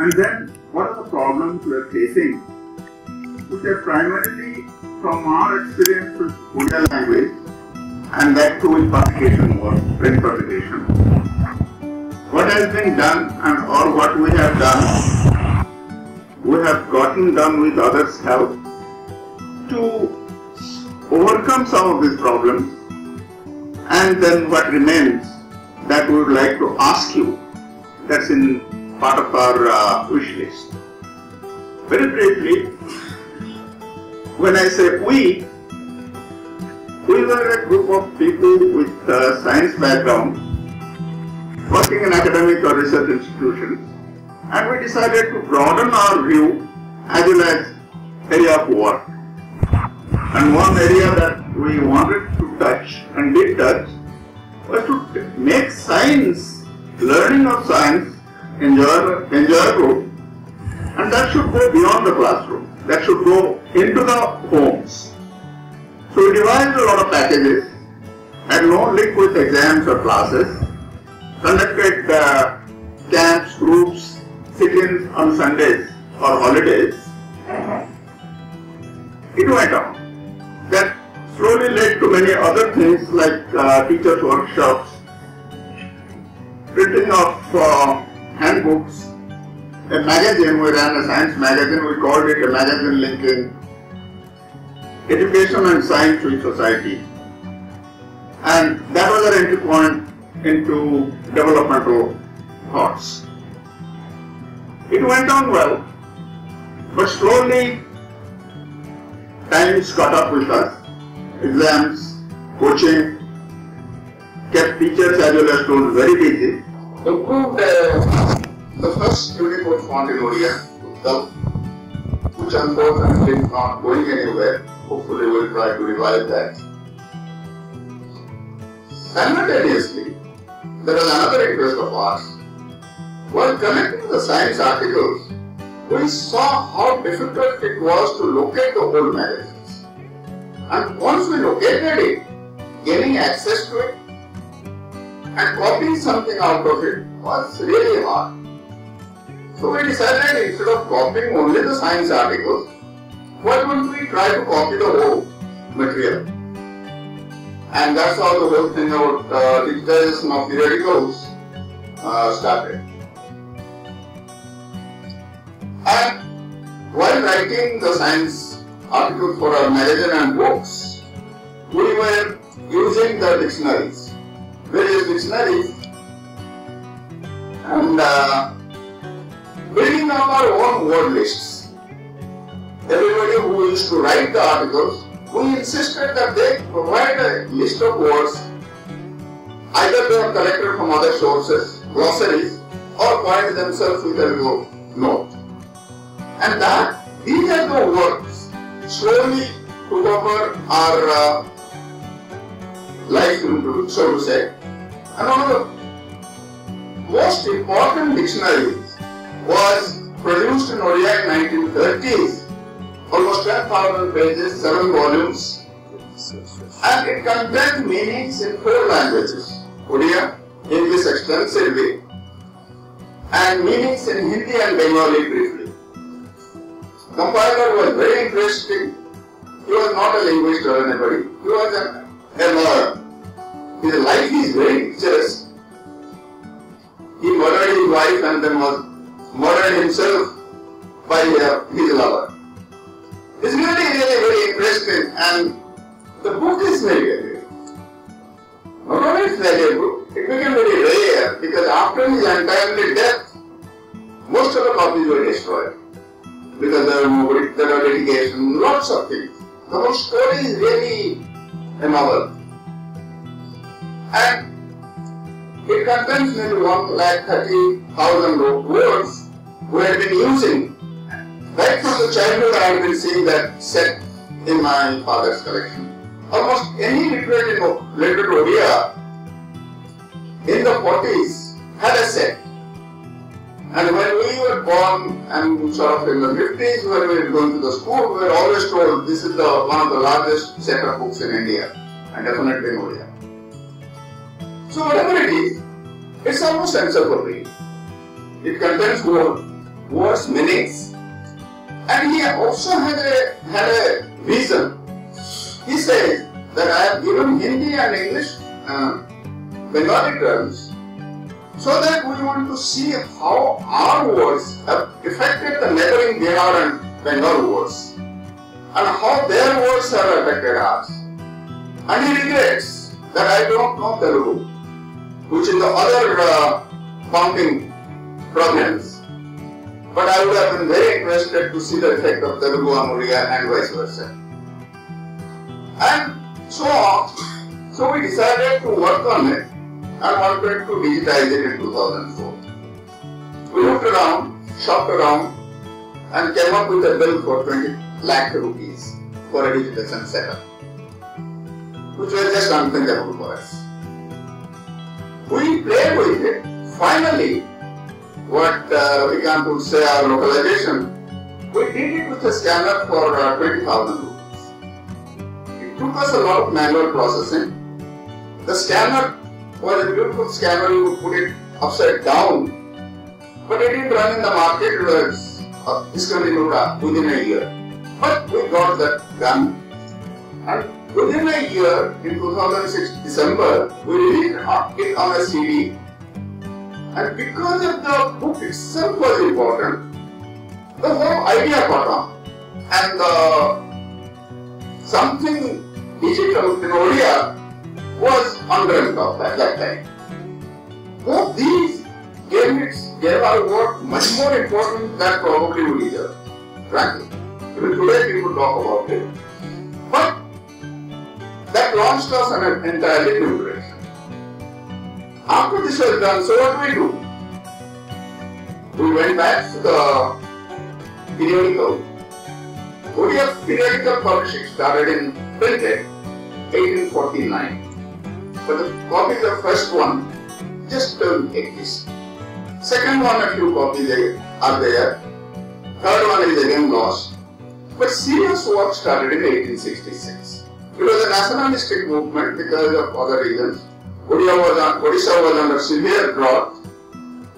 And then, what are the problems we are facing, which are primarily from our experience with Odia language, and that too in publication or print publication. What has been done and or what we have done, we have gotten done with others' help to overcome some of these problems, and then what remains that we would like to ask you, that's in part of our wish list. Very briefly, when I say we were a group of people with science background working in academic or research institutions, and we decided to broaden our view as well as area of work. And one area that we wanted to touch and did touch was to make science, learning of science, enjoyable, and that should go beyond the classroom. That should go into the homes. So we devised a lot of packages, had no link with exams or classes, conducted camps, groups, sit-ins on Sundays or holidays. It went on. That slowly led to many other things like teachers' workshops, printing of handbooks, a magazine, we ran a science magazine, we called it a magazine linking education and science with society. And that was our entry point into developmental thoughts. It went on well, but slowly times caught up with us. Exams, coaching, kept teachers as well as students very busy. Improved the first Unicode font in Odia, GILT, which unfortunately is not going anywhere. Hopefully we'll try to revive that. Simultaneously, there is another interest of ours. While connecting the science articles, we saw how difficult it was to locate the old magazines. And once we located it, gaining access to it and copying something out of it was really hard. So we decided instead of copying only the science articles, why don't we try to copy the whole material? And that's how the whole thing about digitization of periodicals started. And while writing the science articles for our magazine and books, we were using the dictionaries, various dictionaries, and building up our own word lists. Everybody who used to write the articles, we insisted that they provide a list of words, either they are collected from other sources, glossaries, or point themselves with a little note. And that these are the words slowly took over our life, so to say. And one of the most important dictionaries was produced in Odia in 1930s. Almost 10,000 pages, 7 volumes, and it contains meanings in 4 languages: Odia, English extensively, and meanings in Hindi and Bengali briefly. Compiler was very interesting. He was not a linguist or anybody. He was a lawyer. His life is very picturesque. He murdered his wife and then was murdered himself by his lover. It's really very interesting, and the book is very valuable. Not only it's valuable, it became very rare because after his untimely death, most of the copies were destroyed because there were litigation, lots of things. The whole story is really a novel, and it contains nearly 130,000 words we have been using. Right from the childhood I have been seeing that set in my father's collection. Almost any literature Odia in the 40s had a set. And when we were born and sort of in the 50s when we were going to the school, we were always told this is one of the largest set of books in India, and definitely in Odia. So whatever it is, it's almost sensible reading. It contains more words' meanings. And he also had a vision. He says that I have given Hindi and English Bengali terms so that we want to see how our words have affected the neighboring Bihar and Bengal words and how their words have affected us. And he regrets that I don't know Telugu, which is the other founding province. But I would have been very interested to see the effect of Telugu on Oriya and vice versa. And so we decided to work on it and wanted to digitize it in 2004. We looked around, shopped around and came up with a bill for 20 lakh rupees for a digitization setup, which was just unthinkable for us. We played with it. Finally, what we can say our localization, we did it with a scanner for 20,000 rupees. It took us a lot of manual processing. The scanner was a beautiful scanner, you would put it upside down, but it didn't run in the market, it was discontinued within a year. But we got that done, and within a year, in 2006 December, we released it on a CD. And because of the book itself was important, the whole idea got on. And something digital in Oriya was undreamt of at that time. Both these gave our work much more important than probably we deserve, frankly. Even today people talk about it. But that launched us in an entirely new direction. After this was done, so what do? We went back to the periodical. Oriya periodical publishing started in printed 1849. But the copies of first one just don't exist. Second one, a few copies are there. Third one is again lost. But serious work started in 1866. It was a nationalistic movement because of other reasons. Odisha was under severe drought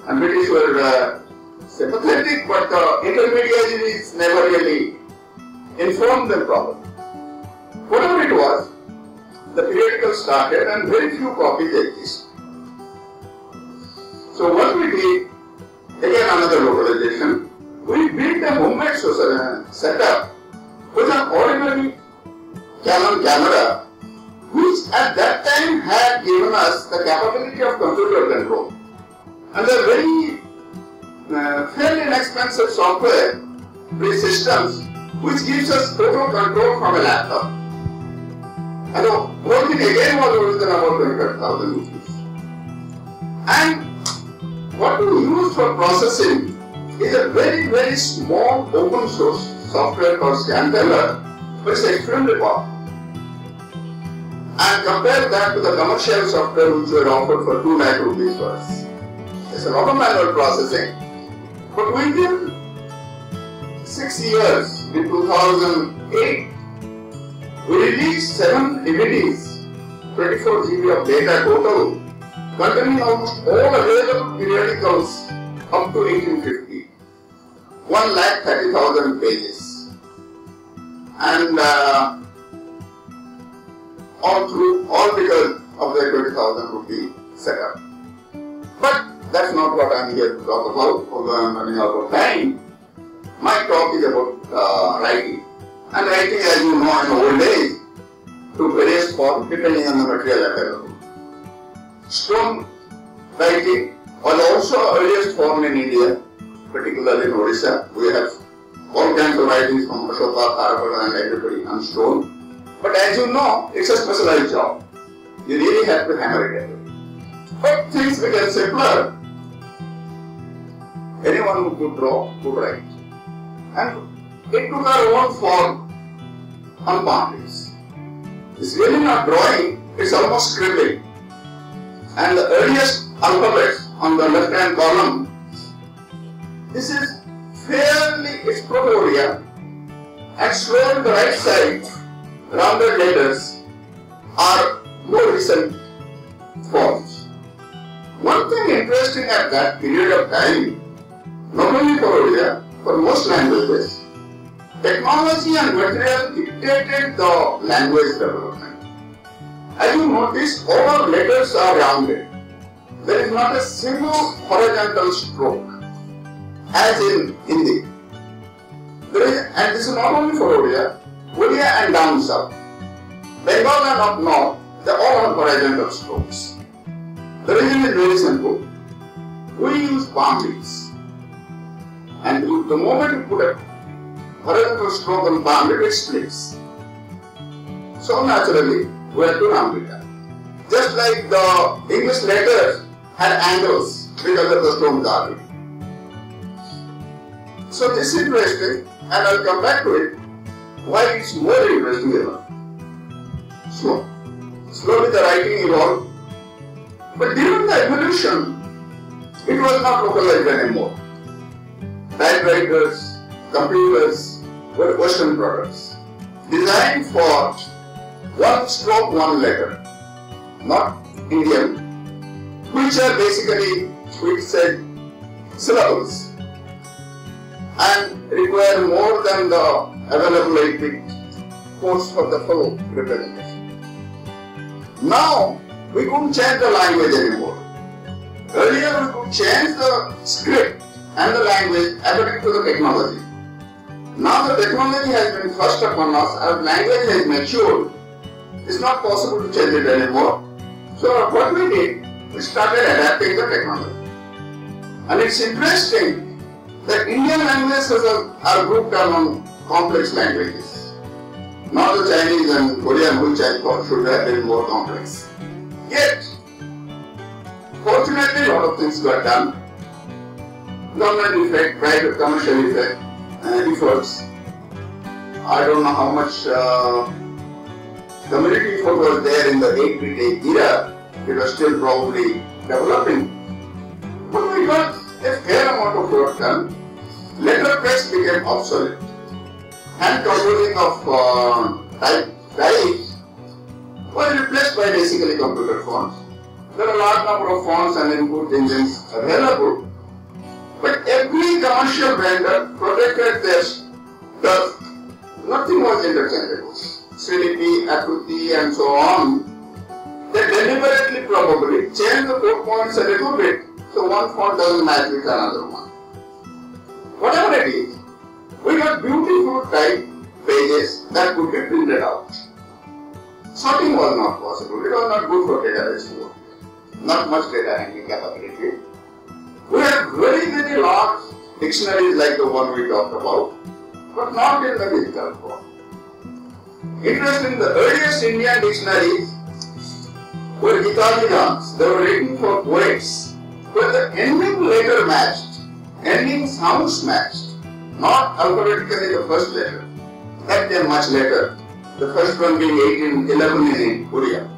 and British were sympathetic, but the intermediaries never really informed them properly. Whatever it was, the periodical started and very few copies exist. So what we did, again another localization, we built a homemade setup with an ordinary Canon camera, which at that time had given us the capability of computer control. And the very fairly inexpensive software based systems which gives us total control from a laptop. And the whole thing again was original about 25,000 rupees. And what we use for processing is a very, very small open source software called Scanteller, which is extremely powerful. And compare that to the commercial software which were offered for 2 lakh rupees for us. It's a lot of manual processing. But within 6 years, in 2008, we released 7 DVDs, 24 GB of data total, containing almost all available periodicals up to 1850. 1,30,000 pages. And all because of the 20,000 rupee setup. But that's not what I'm here to talk about, although I'm running out of time. My talk is about writing. And writing, as you know, in old days, took various forms depending on the material available. Stone writing was also the earliest form in India, particularly in Odisha. We have all kinds of writings from Ashoka, Karavala and everybody on stone. But as you know, it's a specialized job. You really have to hammer it every day. But things became simpler. Anyone who could draw could write. And it took our own form on palm leaves. It's really not drawing, it's almost scribbling. And the earliest alphabets on the left hand column, this is fairly, it's proto-Oriya, and slow on the right side, rounded letters are more recent forms. One thing interesting at that period of time, Not only for Odia, for most languages, technology and material dictated the language development. As you notice, all letters are rounded. There is not a single horizontal stroke, as in Hindi. And this is not only for Odia and down south. Bengal and up north, they all have horizontal strokes. The reason is very simple. We use palm leaves. And the moment you put a horizontal stroke on palm leaf, it splits. So naturally, we have to round it up. Just like the English letters had angles because of the stone carving. So this is interesting, and I'll come back to it. Why it's more interesting even. Slowly the writing evolved. But during the evolution, it was not localized anymore. Typewriters, computers were Western products, designed for one stroke, one letter, not Indian, which are basically, we said, syllables, and require more than the available 8-bit codes for the full representation. Now, we couldn't change the language anymore. Earlier, we could change the script and the language according to the technology. Now the technology has been thrust upon us, our language has matured. It's not possible to change it anymore. So what we did, we started adapting the technology. And it's interesting that Indian languages are grouped among complex languages. Now the Chinese and Korean, which I thought should have been more complex. Yet, fortunately, a lot of things got done. Government effect, private commercial effect, efforts. I don't know how much community effort was there in the 8-bit era. It was still probably developing. But we got a fair amount of work done. Letterpress became obsolete. Hand composing of types was replaced by basically computer fonts. There are a large number of fonts and input engines available. But every commercial vendor protected their stuff. Nothing was interchangeable. CDP, Akruti and so on. They deliberately probably changed the code points a little bit, so one font doesn't match with another one. Whatever it is, we got beautiful type pages that could be printed out. Sorting was not possible. It was not good for database work. Not much data handling capability. We have very, very large dictionaries like the one we talked about, but not in the digital form. Interestingly, the earliest Indian dictionaries were Gitadigans. They were written for poets, where the ending letter matched, ending sounds matched, not alphabetically the first letter. That came much later, the first one being 1811 in Korea.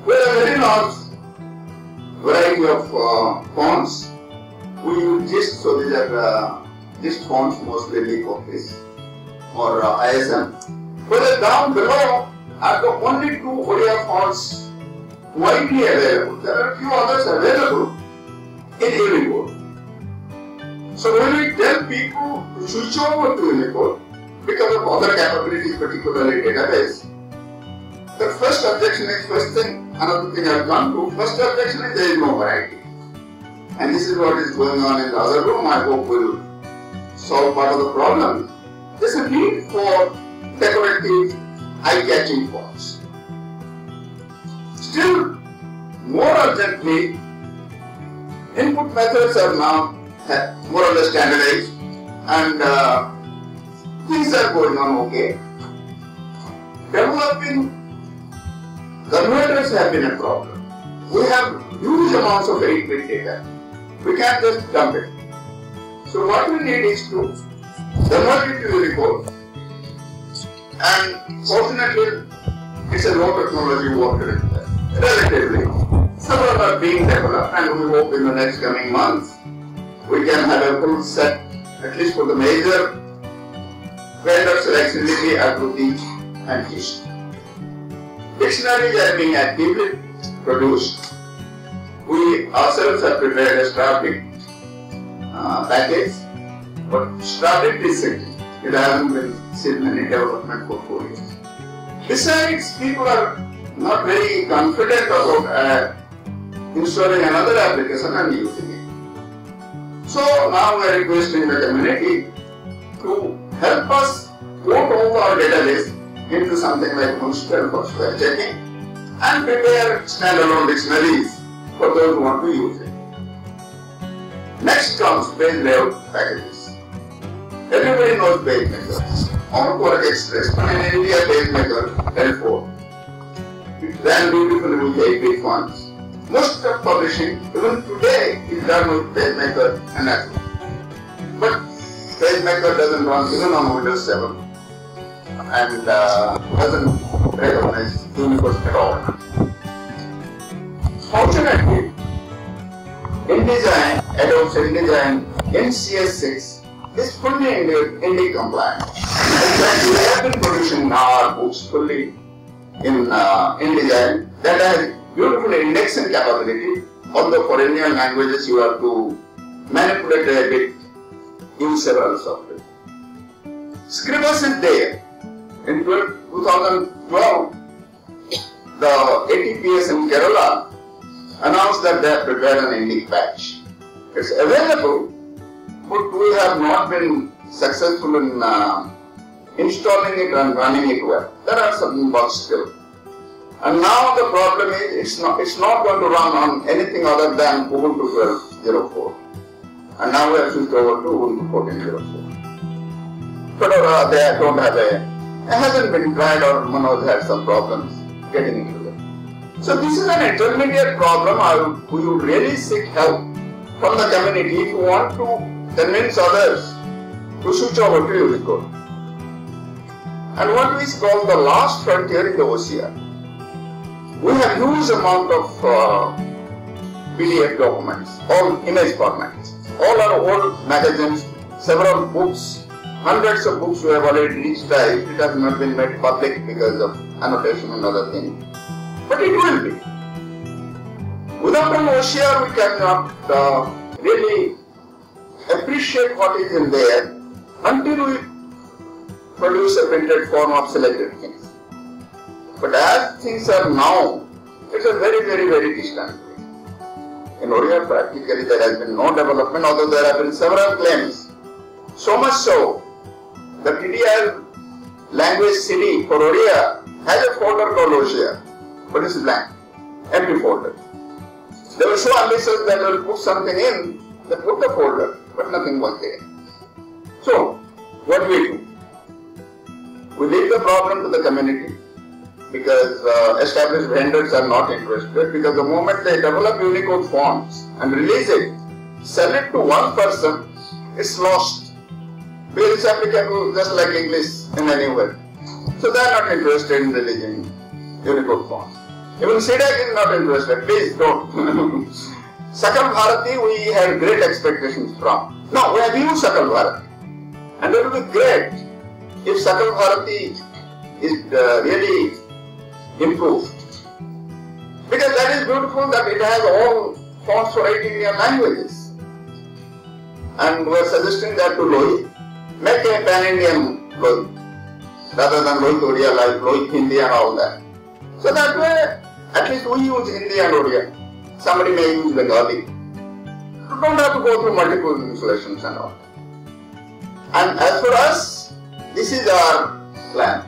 We have a very large variety of fonts. We use GIST, so these are GIST fonts, mostly leaf office or ISM. Further down below are the only two Odia fonts widely available. There are a few others available in Unicode. So when we tell people to switch over to Unicode because of other capabilities, particularly database, the first objection is another thing I've gone to. First objection is there is no variety. And this is what is going on in the other room. I hope will solve part of the problem. There's a need for decorative, eye-catching fonts. Still, more urgently, input methods are now more or less standardized and things are going on okay. Developing converters have been a problem. We have huge amounts of 8-bit data. We can't just dump it. So what we need is to convert it to Unicode. And fortunately, it's a low technology work relatively. Several are being developed and we hope in the next coming months we can have a full set, at least for the major vendors like CDP, Akruti and GIST. Dictionaries are being actively produced. We ourselves have prepared a drafting. package, but started recently. It hasn't been seen any development for 4 years. Besides, people are not very confident about installing another application and using it. So now we are requesting the community to help us put all our database into something like Municipal for spell checking and prepare standalone dictionaries for those who want to use it. Next comes page layout packages. Everybody knows PageMaker. On Quark Express, in India PageMaker L4. It ran beautifully with 8-bit fonts. Most of publishing, even today, is done with PageMaker and Apple. But PageMaker doesn't run even on Windows 7 and doesn't recognize Unicode at all. Fortunately, InDesign, Adobe InDesign in CS6 is fully Indie compliant. In fact, we have been producing now our books fully in InDesign that has beautiful indexing capability, although for Indian languages you have to manipulate a bit, use several software. Scribus is there. In 2012, the ATPS in Kerala announced that they have prepared an Indie patch. It's available, but we have not been successful in installing it and running it well. There are some bugs still. And now the problem is it's not going to run on anything other than Ubuntu 12.04. And now we have switched over to Ubuntu 14.04. Fedora, they don't have it hasn't been tried, or Manoj had some problems getting into it. So this is an intermediate problem. We would really seek help from the community if you want to convince others to switch over to Unicode. And what we call the last frontier in the OCR. We have huge amount of PDF documents, all image formats, all our old magazines, several books, hundreds of books we have already digitized. It has not been made public because of annotation and other things. But it will be. Without an OCR, we cannot really appreciate what is in there until we produce a printed form of selected things. But as things are now, it's a very, very, very distant thing. In Oriya, practically there has been no development, although there have been several claims. So much so, the TDI language CD for Oriya has a folder called OCR, but it's blank, empty folder. They were so ambitious that they will put something in, they put the folder, but nothing was there. So, what do? We leave the problem to the community, because established vendors are not interested, because the moment they develop Unicode fonts and release it, sell it to one person, it's lost. Because it's applicable just like English in anywhere. So they are not interested in releasing Unicode fonts. Even CDAC is not interested. Please don't. Sakal Bharati we had great expectations from. Now we have used Sakal Bharati. And it will be great if Sakal Bharati is really improved. Because that is beautiful that it has all fonts for 8 Indian languages. And we are suggesting that to Lohi, make a pan-Indian Lohi, rather than Lohi Oriya like Lohi Hindi and all that. So that way, at least we use Hindi and Oriya. Somebody may use Bengali. You don't have to go through multiple installations and all. And as for us, this is our plan.